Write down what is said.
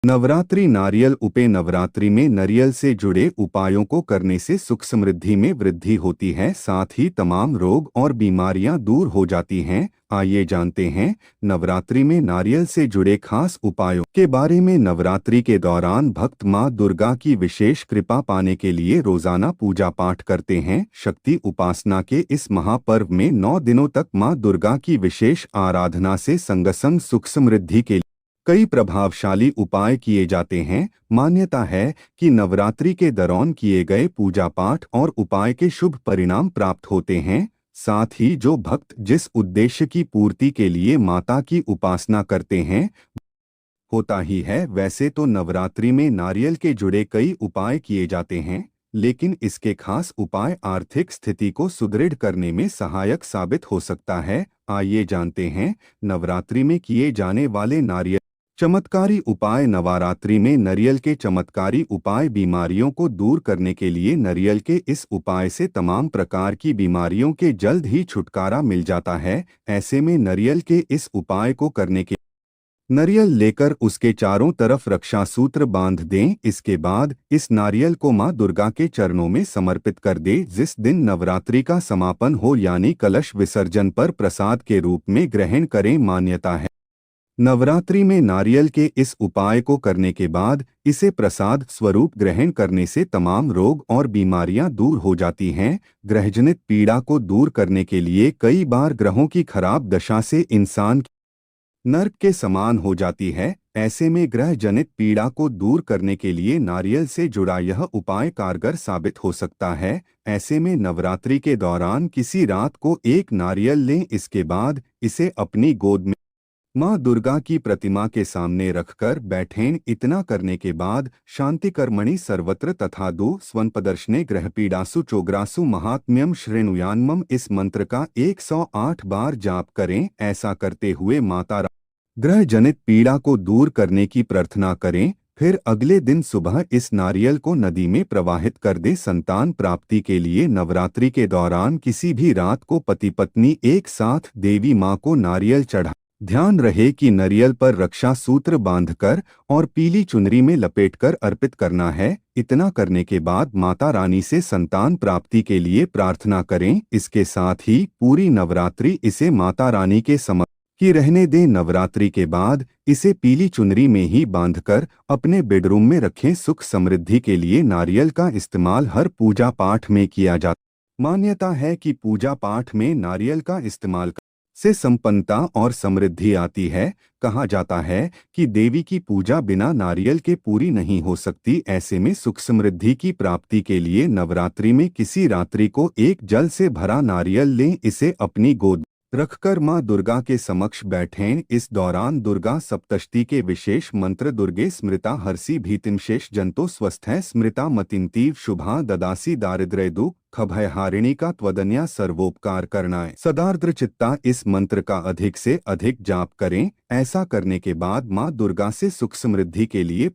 नवरात्रि नारियल उपे नवरात्रि में नारियल से जुड़े उपायों को करने से सुख समृद्धि में वृद्धि होती है, साथ ही तमाम रोग और बीमारियां दूर हो जाती हैं। आइए जानते हैं नवरात्रि में नारियल से जुड़े खास उपायों के बारे में। नवरात्रि के दौरान भक्त मां दुर्गा की विशेष कृपा पाने के लिए रोजाना पूजा पाठ करते हैं। शक्ति उपासना के इस महापर्व में 9 दिनों तक मां दुर्गा की विशेष आराधना से संग सुख समृद्धि के कई प्रभावशाली उपाय किए जाते हैं। मान्यता है कि नवरात्रि के दौरान किए गए पूजा पाठ और उपाय के शुभ परिणाम प्राप्त होते हैं। साथ ही जो भक्त जिस उद्देश्य की पूर्ति के लिए माता की उपासना करते हैं होता ही है। वैसे तो नवरात्रि में नारियल के जुड़े कई उपाय किए जाते हैं, लेकिन इसके खास उपाय आर्थिक स्थिति को सुदृढ़ करने में सहायक साबित हो सकता है। आइए जानते हैं नवरात्रि में किए जाने वाले नारियल चमत्कारी उपाय। नवरात्रि में नारियल के चमत्कारी उपाय। बीमारियों को दूर करने के लिए नारियल के इस उपाय से तमाम प्रकार की बीमारियों के जल्द ही छुटकारा मिल जाता है। ऐसे में नारियल के इस उपाय को करने के नारियल लेकर उसके चारों तरफ रक्षा सूत्र बांध दें। इसके बाद इस नारियल को मां दुर्गा के चरणों में समर्पित कर दे। जिस दिन नवरात्रि का समापन हो यानी कलश विसर्जन पर प्रसाद के रूप में ग्रहण करें। मान्यता है नवरात्रि में नारियल के इस उपाय को करने के बाद इसे प्रसाद स्वरूप ग्रहण करने से तमाम रोग और बीमारियां दूर हो जाती हैं। ग्रहजनित पीड़ा को दूर करने के लिए कई बार ग्रहों की खराब दशा से इंसान नर्क के समान हो जाती है। ऐसे में ग्रह जनित पीड़ा को दूर करने के लिए नारियल से जुड़ा यह उपाय कारगर साबित हो सकता है। ऐसे में नवरात्रि के दौरान किसी रात को एक नारियल लें। इसके बाद इसे अपनी गोद में मां दुर्गा की प्रतिमा के सामने रखकर बैठें। इतना करने के बाद शांति कर्मणि सर्वत्र तथादु स्वनपदर्शने ग्रहपीड़ासु चोग्रासु महात्म्यम श्रेणुयान्मम इस मंत्र का 108 बार जाप करें। ऐसा करते हुए माता ग्रह जनित पीड़ा को दूर करने की प्रार्थना करें। फिर अगले दिन सुबह इस नारियल को नदी में प्रवाहित कर दे। संतान प्राप्ति के लिए नवरात्रि के दौरान किसी भी रात को पति पत्नी एक साथ देवी मां को नारियल चढ़ा। ध्यान रहे कि नारियल पर रक्षा सूत्र बांधकर और पीली चुनरी में लपेटकर अर्पित करना है। इतना करने के बाद माता रानी से संतान प्राप्ति के लिए प्रार्थना करें। इसके साथ ही पूरी नवरात्रि इसे माता रानी के समक्ष ही रहने दें। नवरात्रि के बाद इसे पीली चुनरी में ही बांधकर अपने बेडरूम में रखें। सुख समृद्धि के लिए नारियल का इस्तेमाल हर पूजा पाठ में किया जाता। मान्यता है कि पूजा पाठ में नारियल का इस्तेमाल से संपन्नता और समृद्धि आती है। कहा जाता है कि देवी की पूजा बिना नारियल के पूरी नहीं हो सकती। ऐसे में सुख समृद्धि की प्राप्ति के लिए नवरात्रि में किसी रात्रि को एक जल से भरा नारियल लें। इसे अपनी गोद रखकर मां दुर्गा के समक्ष बैठें। इस दौरान दुर्गा सप्तशती के विशेष मंत्र दुर्गे स्मृता हर्षि भीतिमशेष जंतो स्वस्थै स्मृता मतिंतीव शुभा ददासी दारिद्र्य दुख खभयहारिणी का त्वदन्या सर्वोपकार करनाए सदार्द्र चित्ता इस मंत्र का अधिक से अधिक जाप करें। ऐसा करने के बाद मां दुर्गा से सुख समृद्धि के लिए